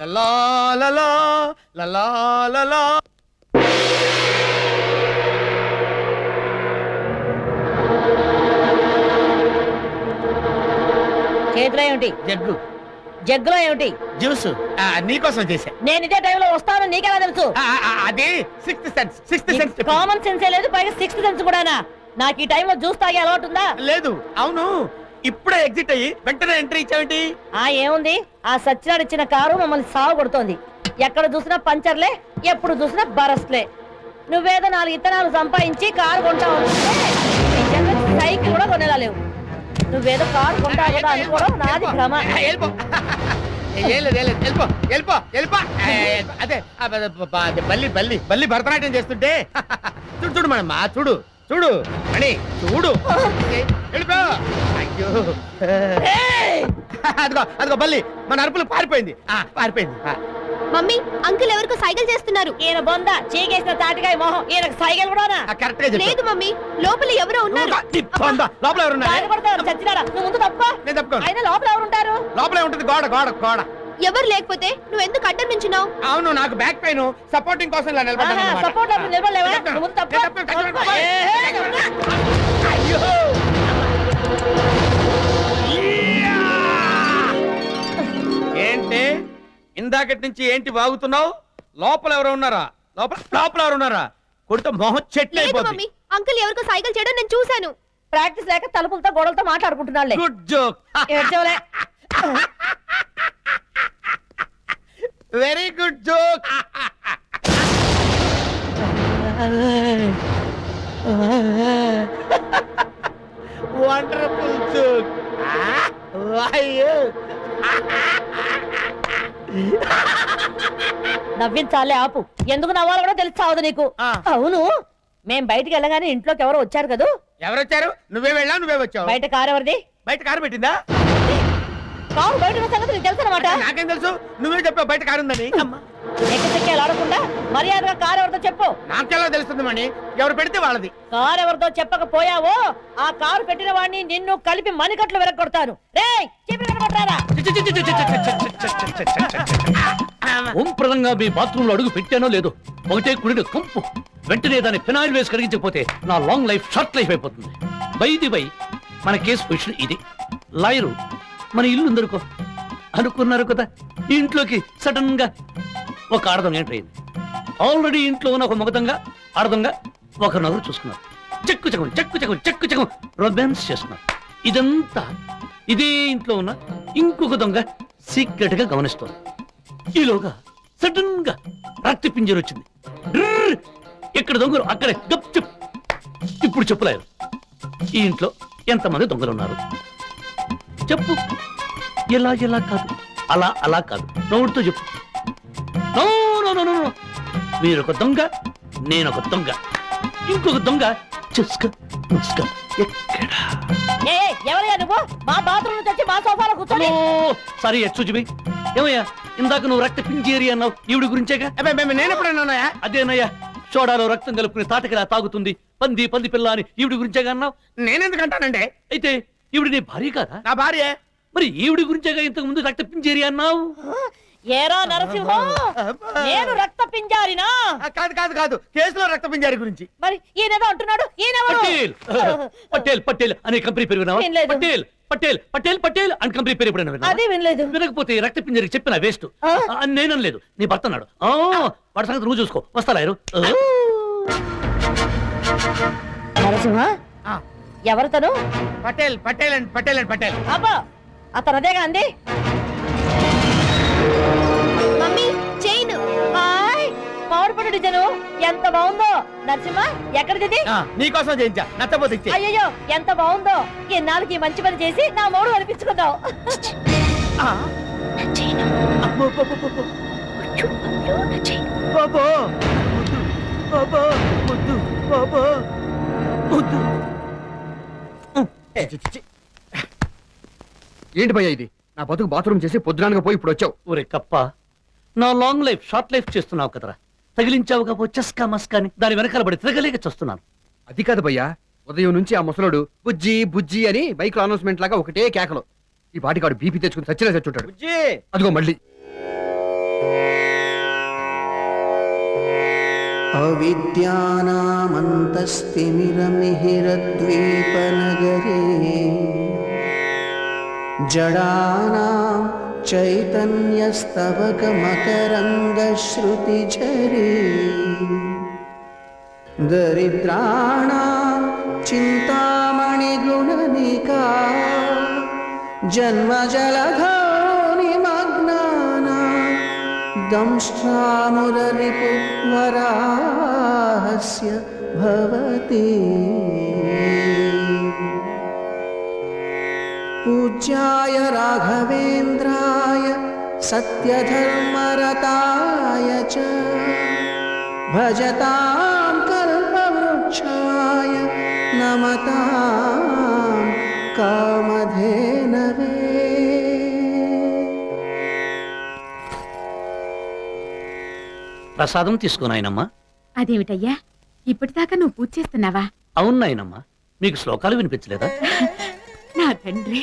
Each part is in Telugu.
లలా లలా లలా లలా. చేతిలో ఏమిటి? జగ్గు జగ్గులో ఏమిటి? జ్యూస్. నీకోసం చేశా. నేను ఇదే టైంలో వస్తాను నీకెలా తెలుసు? అది సిక్స్త్ సెన్స్ కామన్ సెన్సే లేదు, పైగా సిక్స్త్ సెన్స్ కూడానా? నాకు ఈ టైంలో జ్యూస్ తాగే అలవాటు ఉందా? లేదు. అవును, ఇప్పుడే ఎగ్జిట్ అయ్యి వెంటనే ఎంట్రీ ఇచ్చావేంటి? ఏముంది, ఆ సత్యనాడు ఇచ్చిన కారు మమ్మల్ని సాగు కొడుతోంది. ఎక్కడ చూసినా పంచర్లే, ఎప్పుడు చూసినా బరస్లే. నువ్వేదో 4 ఇత్తనాలు సంపాదించి కారు కొంటావు అనుకుంటే సైకిల్ కూడా కొనేలా లేవు. నువ్వేదో కారు కొంటావు కదా అనుకోవడం నాది భ్రమ. అదే బల్లి బల్లి బల్లి భరతనాట్యం చేస్తుంటే చూడు చూడు మనమ్మా, చూడు చూడు అని చూడు. వెళ్ళిపో. అయ్యో అదిగో అదిగో బల్లి మన అరుపులు పారిపోయింది. పారిపోయింది. మమ్మీ, అంకుల్ ఎవరికో సైకిల్ చేస్తున్నారు. ఈయన బొంద చీకేసిన తాటికాయ మొహం, ఈయనకు సైకిల్ కూడానా? కరెక్ట్ గా లేదు మమ్మీ, లోపల ఎవరో ఉన్నారు. లోపల ఎవరున్నారు? చచ్చినాడా? నువ్వు ముందు తప్ప. నేను తప్పుకోను. అయినా లోపల ఎవరుంటారు? లోపలే ఉంటుంది గోడ గోడ గోడ. ఎవరు లేకపోతే నువ్వు ఎందుకు అడ్డం నుంచున్నావు? అవును, నాకు బ్యాక్ పెయిన్, సపోర్టింగ్ కోసం ఇలా నిలబడ్డాను. సపోర్ట్ నిలబడలేవా? నువ్వు ముందు తప్ప. అయ్యో ఏంటి ఇందాకటి నుంచి ఏంటి వాగుతున్నావు? లోపల ఎవరు ఉన్నారా? లోపల లోపల ఎవరు ఉన్నారా? కొడితే మొహం చెట్లు లేదు అయిపోతుంది. మమ్మీ, అంకుల్ ఎవరికో సైకిల్ చేయడం నేను చూశాను. ప్రాక్టీస్ లేక తలుపులతో గోడలతో మాట్లాడుకుంటున్నాళ్ళే. Good joke. ఏడ్చవలే. Very good joke. Wonderful joke. నవ్వించాలే ఆపు. ఎందుకు నవ్వాలో కూడా తెలుసు చావదు నీకు. అవును, మేం బయటికి వెళ్ళగానే ఇంట్లోకి ఎవరో వచ్చారు కదా? ఎవరొచ్చారు? నువ్వే వెళ్ళావు, నువ్వే వచ్చావు. బయట కారు ఎవరిది? బయట కారు పెట్టిందా? కారు బయట ఉన్న సంగతి నీకు తెలుసు అనమాట. నాకేం తెలుసు? నువ్వే చెప్పావు బయట కారు ఉందని. ఎక్కడికెళ్ళి ఆడకుండా మర్యాదగా కారు ఎవరితో చెప్పు. నాకెలా తెలుస్తుంది మణి? ఎవరు పెడితే వాళ్ళది. కారు ఎవరితో చెప్పకపోయావో ఆ కారు పెట్టిన వాడిని నిన్ను కలిపి మణికట్లు వెరగొడతాను. రేయ్, చీపురు కనబడ్డారా? ఓంప్రదంగా మీ బాత్రూమ్ లో అడుగు పెట్టానో లేదో ఒకటే కుడిని కంపు. వెంటనే దాన్ని ఫినాయిల్ వేసి కడిగించకపోతే నా లాంగ్ లైఫ్ షార్ట్ లైఫ్ అయిపోతుంది. బై మన కేసు పొజిషన్ ఇది. లాయరు మన ఇల్లు ఉందనుకో అనుకున్నారు కదా, ఈ ఇంట్లోకి సడన్ గా ఒక ఆడదం ఎంటర్ అయింది. ఆల్రెడీ ఇంట్లో ఉన్న ఒక మగదంగా ఆడదంగా ఒక నగరు చూసుకున్నారు. చెక్కు రొమాన్స్ చేస్తున్నారు. ఇదంతా ఇదే ఇంట్లో ఉన్న ఇంకొక దొంగ సీక్రెట్ గా గమనిస్తోంది. ఈలోగా సడన్ గా రక్తి పింజర్ వచ్చింది. ఎక్కడ దొంగలు అక్కడే గప్ చెప్. ఇప్పుడు చెప్పులేరు, ఈ ఇంట్లో ఎంతమంది దొంగలు ఉన్నారు చెప్పు. ఎలా ఎలా కాదు, అలా అలా కాదు, నోటితో చెప్పు. మీరొక దొంగ, నేనొక దొంగ, ఇంకొక దొంగ ఎక్కడ? ఎవరయ్యా నువ్వు? మా బాత్రూమ్ నుంచి వచ్చి మా సోఫాలో కూర్చొని. Sorry excuse. ఏమయ్యా, ఇందాక నువ్వు రక్త పింజేరి అన్నావు, ఈవిడి గురించేగా? నేను ఎప్పుడైనా అదేనయ్యా, సోడాలో రక్తం కలుపుకుని తాటకిలా తాగుతుంది పంది పిల్ల అని ఈవిడి గురించేగా అన్నావు. నేనెందుకంటానండి? అయితే ఈవిడి నీ భార్య కాదా? నా భార్య. మరి ఈవిడి గురించేగా ఇంతకు ముందు రక్త పింజేరి అన్నావు. ఏరా నరసింహం, నేను రక్త పింజారినా? కాదు కాదు కాదు, కేసులో రక్త పింజారి గురించి. మరి ఈయనేదో అంటున్నాడు. పటేల్ పటేల్ అనే కంపెనీ పేరు విన్నావా? పటేల్ పటేల్ పటేల్ పటేల్ అని కంపెనీ పేరు ఎప్పుడైనా విన్నావా? అది వినలేదు. వినకపోతే రక్త పింజరికి చెప్పిన వేస్ట్. నేనలేదు, నీ భర్త అన్నాడు. వాడి సంగతి నువ్వు చూసుకో. వస్తా లాయరు. నరసింహ, ఎవరితను? Patel Patel and Patel and Patel. అబ్బా, అతను అదేగా అంది. Mummy, chain. పవర్ఫుల్ డిజైన్, ఎంత బాగుందో. నరసింహ, ఎక్కడిది? నీకోసం చేయించా, నచ్చపోతే ఇచ్చే. అయ్యో, ఎంత బాగుందో. ఇన్నాళ్ళకి మంచి పని చేసి నా మూడు అనిపించుకున్నావు. ఏంటి భయ్యా ఇది? నా బతుకు బాత్రూమ్ చేసి పొద్దునానగా పోయి ఇప్పుడు వచ్చావు. ఊరే కప్ప, నా లాంగ్ లైఫ్ షార్ట్ లైఫ్ చేస్తున్నావు కదరా. తగిలించావు కాపో చస్కా మస్కాని దాని వెనకాల పడి తిరగలేక చూస్తున్నాను. అది కాదు భయ్యా, ఉదయం నుంచి ఆ ముసలోడు బుజ్జి బుజ్జి అని బైక్ లో అనౌన్స్మెంట్ లాగా ఒకటే కేకలు. ఈ పాటికాడు బీపీ తెచ్చుకుని సచ్చినా చచ్చుంటాడు. అదిగో మళ్ళీ अविद्यानामन्तस्तिमिरमिहिरद्वीपनगरे जडानां चैतन्यस्तवकमकरन्दश्रुतिझरे दरिद्राणां चिन्तामणिगुणनिका जन्मजलधौ निमग्नानां दंष्ट्रामुररिपुवराहस्य भवति पूज्याय राघवेन्द्राय सत्यधर्मरताय च भजतां कल्पवृक्षाय नमतां कामधेनवे। ప్రసాదం తీసుకో నాయనమ్మా. అదేమిటయ్యా ఇప్పటిదాకా నువ్వు పూజ చేస్తున్నావా? అవును నాయనమ్మా, మీకు శ్లోకాలు వినిపించలేదా? నా తండ్రి,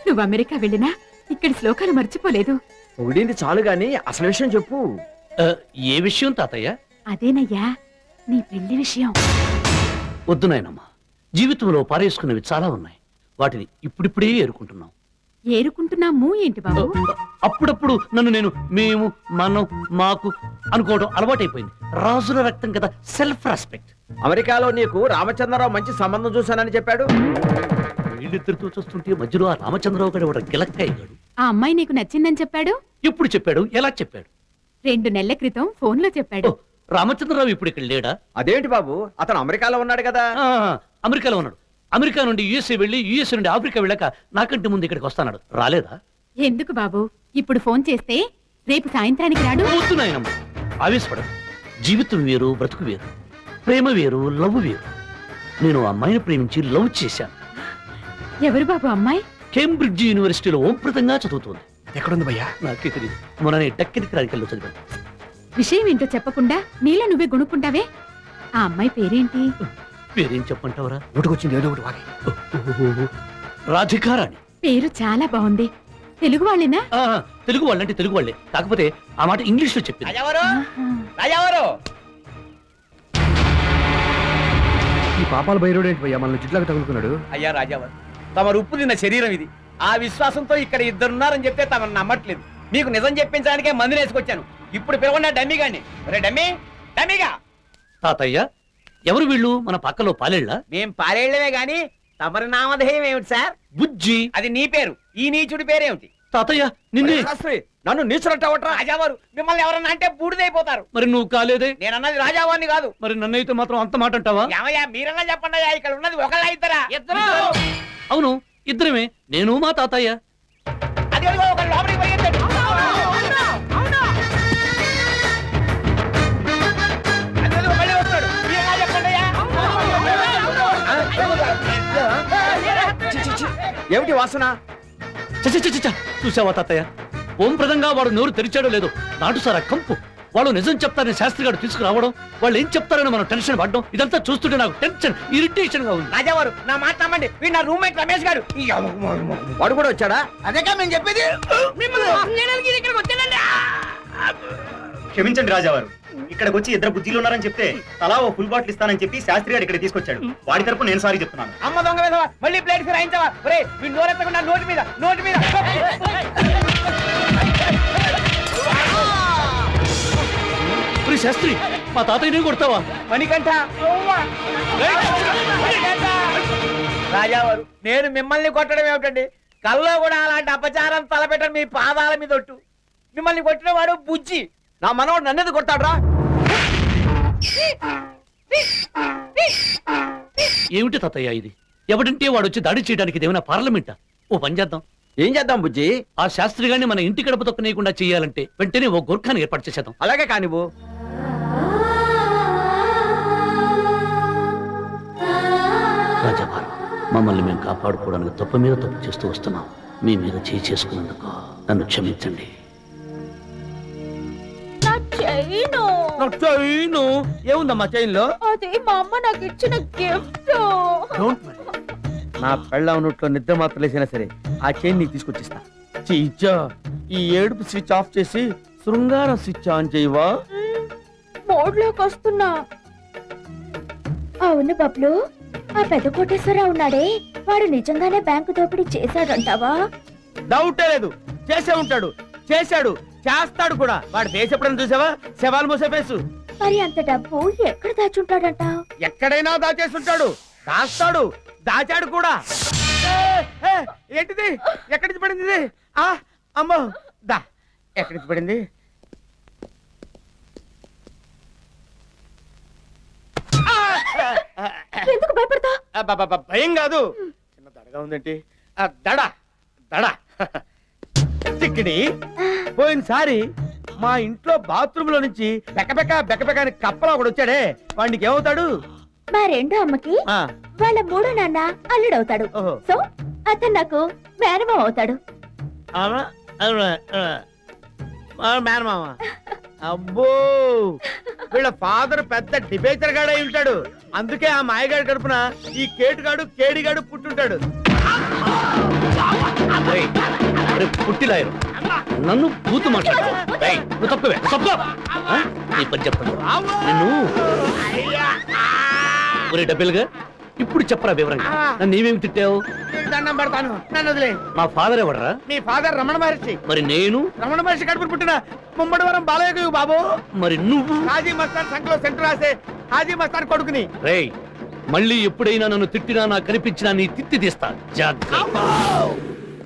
నువ్వు అమెరికా వెళ్ళినా ఇక్కడి శ్లోకాలు మర్చిపోలేదు. పొగిడింది చాలు గాని అసలు విషయం చెప్పు. ఆ, ఏ విషయం తాతయ్య? అదేనయ్యా నీ పెళ్లి విషయం. వద్దు నాయనమ్మా, జీవితంలో పారేసుకున్నవి చాలా ఉన్నాయి. వాటిని ఇప్పుడిప్పుడే ఏరుకుంటున్నాం. ఏరుకుంటున్నాము ఏంటి బాబు? అప్పుడప్పుడు నన్ను నేను మేము మనం మాకు అనుకోవడం అలవాటైపోయింది. రాజుల రక్తం కదా, సెల్ఫ్ రెస్పెక్ట్. అమెరికాలో నీకు రామచంద్రరావు మంచి సంబంధం చూశానని చెప్పాడు. వీళ్ళిద్దరితో చూస్తుంటే మధ్యలో ఆ రామచంద్రరావు గారు ఒక గిలక్కాయగాడు. ఆ అమ్మాయి నీకు నచ్చిందని చెప్పాడు? ఎప్పుడు చెప్పాడు? ఎలా చెప్పాడు? 2 నెలల క్రితం ఫోన్లో చెప్పాడు. ఓ, రామచంద్రరావు ఇప్పుడు ఇక్కడ లేడా? అదేంటి బాబు, అతను అమెరికాలో ఉన్నాడు కదా. ఆ, అమెరికాలో ఉన్నాడు. అమెరికా నుండి యుఎస్ఏ వెళ్ళి యుఎస్ఏ నుండి ఆఫ్రికా వెళ్ళాక నాకంటే ముందు ఇక్కడికి వస్తాడు. రాలేదా? ఎందుకు బాబు, ఇప్పుడు ఫోన్ చేస్తే రేపు సాయంత్రానికి రాడు? వద్దు నాయనమ్మ, ఆవేశపడదు. జీవితం వేరు, బ్రతుకు వేరు. ప్రేమ వేరు, లవ్ వేరు. నేను ఆ అమ్మాయిని ప్రేమించి లవ్ చేశాను. ఎవరు బాబు అమ్మాయి? కేంబ్రిడ్జ్ యూనివర్సిటీలో ఓంప్రదంగా చదువుతోంది. ఎక్కడుంది భయ్యా? నాకే తెలియదు. మొన్న డక్కెదికి రాజకీయాల్లో చదివాను. విషయం ఏంటో చెప్పకుండా నీలో నువ్వే గొనుక్కుంటావే. ఆ అమ్మాయి పేరేంటి? పేరేం చెప్పంటావరా? నోటుకొచ్చింది ఏదో ఒకటి వాగి. రాధికారాణి. పేరు చాలా బాగుంది. తెలుగు వాళ్ళేనా? ఆ, తెలుగు వాళ్ళంటే తెలుగు వాళ్ళే, కాకపోతే ఆ మాట ఇంగ్లీష్ లో చెప్పింది. రాజావారు, ఆహా. రాజావారు. ఈ పాపాల భైరవుడు ఏంటి భయ్యా మనల్ని జిట్లాగా తగులుకున్నాడు? అయ్యా రాజావారు, తమ ఉప్పు తిన్న శరీరం ఇది. ఆ విశ్వాసంతో ఇక్కడ ఇద్దరున్నారని చెప్తే తమను నమ్మట్లేదు. మీకు నిజం చెప్పించడానికే మందులు వేసుకొచ్చాను. ఇప్పుడు పిలవన్నా డమ్మీ గాని. రే డమ్మీ, డమ్మీగా. తాతయ్య, ఎవరు వీళ్ళు? మన పక్కలో పాలేళ్ళ? మేం పారేళ్లమే గాని తమరి నామధేయం ఏమిటి సార్? బుజ్జి. అది నీ పేరు. ఈ నీచుడి పేరేమిటి? తాతయ్య, నిన్నే. శాస్త్రి, నన్ను నీచులంటావట్రా? రాజావారు, మిమ్మల్ని ఎవరన్నా అంటే బూడిదైపోతారు. మరి నువ్వు కాలేదే? నేనన్నది రాజావారిని కాదు. మరి నన్నైతే మాత్రం అంత మాట అంటావా? ఏమయ్యా, మీరన్నా చెప్పండి అయ్యా, ఇక్కడ ఉన్నది ఒకళ్ళ ఇద్దరా? ఇద్దరు. అవును, ఇద్దరమే, నేను మా తాతయ్య. అది ఒక లోపలికి పరిగెత్తాడు. అదిగో మళ్ళీ వస్తాడు. మీరన్నా చెప్పండి అయ్యా. చి, చి, చి. ఏమిటి వాసన? చ, చ, చ, చ, చ. చూసావా తాతయ్య, ఓంప్రదంగా వాడు నోరు తెరిచాడో లేదో, నాటుసారా కంపు. వాళ్ళు నిజం చెప్తారని శాస్త్రి గారు తీసుకురావడం, వాళ్ళు ఏం చెప్తారని మనం టెన్షన్ పడ్డం, ఇదంతా చూస్తుంటే నాకు టెన్షన్, ఇరిటేషన్ గా ఉంది. రాజావారు, నా మాట నమ్మండి. వీడు నా రూమ్మేట్ రమేష్ గారు. వాడు కూడా వచ్చాడా? అదేగా మేము చెప్పేది. క్షమించండి రాజావారు, ఇక్కడికి వచ్చి ఇద్దరు బుద్ధిలు ఉన్నారని చెప్తే తలా ఓ ఫుల్ బాటిల్ ఇస్తానని చెప్పి శాస్త్రి గారు ఇక్కడ తీసుకొచ్చాడు. వాడి తరపు నేను సారీ చెప్తున్నాను. అమ్మ దొంగ వేసవా, మళ్ళీ ప్లేట్ రాయించావా? ఒరే, వీడు నోరెత్తకుండా నోటి మీద, నోటి మీద. ఒరే శాస్త్రి, మా తాతయ్యనే కొడతావా? మణికంఠ. రాజావారు, నేను మిమ్మల్ని కొట్టడం ఏమిటండి? కల్లో కూడా అలాంటి అపచారం తలపెట్టడం మీ పాదాల మీద ఒట్టు. మిమ్మల్ని కొట్టిన వాడు బుజ్జి. నా మనవాడు నన్నెందుకు కొట్టాడ్రా? ఏమిటి తాతయ్య ఇది? ఎవడంటే వాడు వచ్చి దాడి చేయడానికి ఇదేమైనా పార్లమెంటా? ఓ పని చేద్దాం. ఏం చేద్దాం బుజ్జి? ఆ శాస్త్రి గారిని మన ఇంటి గడప తొక్కనేయకుండా చేయాలంటే వెంటనే ఓ గోర్ఖాని ఏర్పాటు చేసేద్దాం. అలాగే కానివ్వు. రాజావారు, మమ్మల్ని మేము కాపాడుకోవడానికి తప్పు మీద తప్పు చేస్తూ వస్తున్నాం. మీ మీద చేయి చేసుకున్నందుకు నన్ను క్షమించండి. ఏముందమ్మా చైన్ లో? అదే మా అమ్మ నాకు ఇచ్చిన గిఫ్ట్. నా పెళ్ళ ఉన్నట్లో నిద్ర మాత్రం లేసినా సరే ఆ చైన్ నీకు తీసుకొచ్చిస్తా. చీచా, ఈ ఏడుపు స్విచ్ ఆఫ్ చేసి శృంగార స్విచ్ ఆన్ చేయవా? మోడ్లోకి వస్తున్నా. అవును బబ్లు, ఆ పెద్ద కోటేశ్వరరావు ఉన్నాడే, వాడు నిజంగానే బ్యాంకు దోపిడీ చేశాడంటావా? డౌటే లేదు, చేసే ఉంటాడు, చేశాడు, చేస్తాడు కూడా. వాడు ఫేస్ ఎప్పుడైనా చూసావా? శవాలు మూసే ఫేసు. మరి అంత డబ్బు ఎక్కడ దాచుంటాడంట? ఎక్కడైనా దాచేస్తుంటాడు, దాస్తాడు, దాచాడు కూడా. ఏ, ఏ, ఏంటిది? ఎక్కడి నుంచి పడింది ఇది? ఆ, అమ్మో, దా, ఎక్కడి నుంచి పడింది? ఎందుకు భయపడతా? అబ్బబ్బబ్బ, భయం కాదు, చిన్న దడగా ఉందేంటి? ఆ, దడ దడ చిక్కిడి. పోయినసారి మా ఇంట్లో బాత్రూమ్ లో నుంచి బెకబెక అని కప్పలా ఒకడు వచ్చాడే, వాడికి ఏమవుతాడు? మా రెండో అమ్మకి ఆ, వాళ్ళ మూడో నాన్న అల్లుడవుతాడు. ఓహో. సో అతను నాకు మేనమామ అవుతాడు. అవునా? అవునా? మేనమామ. అబ్బో, వీళ్ళ ఫాదర్ పెద్ద డిబేచర్ గాడు అయి ఉంటాడు. అందుకే ఆ మాయగాడి కడుపున ఈ కేడిగాడు పుట్టుంటాడు. రేయ్, రే పుట్టిలాయరు నన్ను బూతు మాట్లాడు. రేయ్, నువ్వు తప్పవే, తప్పు. ఆ? నీ పని చెప్తాను నిన్ను. ఒరే డబ్బులుగా, ఇప్పుడు చెప్పరా వివరంగా, నన్ను నీవేమి తిట్టావు? నీకు దండం పెడతాను, నన్ను వదిలే. మా ఫాదర్ ఎవడరా? నీ ఫాదర్ రమణ మహర్షి. మరి నేను? రమణ మహర్షి కడుపున పుట్టిన ముమ్మడివరం బాలయ్య బాబు. మరి నువ్వు? హాజీ మస్తాన్ సంఖ్యలో సెంటర్ రాసే హాజీ మస్తాన్ కొడుకుని. రేయ్, మళ్ళీ ఎప్పుడైనా నన్ను తిట్టినా నాకు కనిపించినా నీ తిత్తి తీస్తా. జాగ్రత్త.